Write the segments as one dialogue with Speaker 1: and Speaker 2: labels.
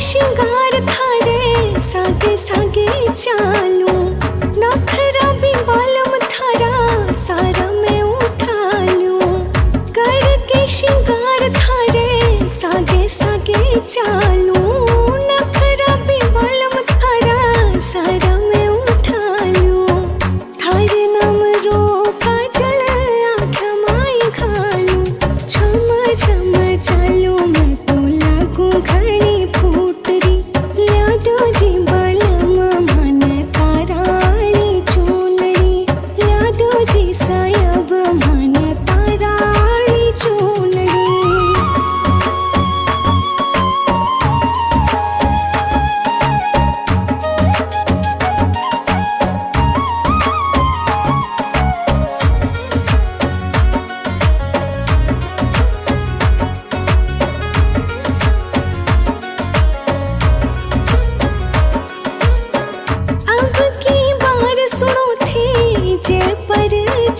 Speaker 1: श्रृंगार थारे सागे सागे चालू नखरा भी बालम थारा सारा में उठा लूं करके श्रृंगार थारे सागे सागे चालू नखरा भी बालम थारा सारा में उठा लूं थारे नाम रो काजल आँखें माई घालू छम छम चालू मैं तो लागू घड़ी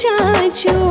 Speaker 1: चाचो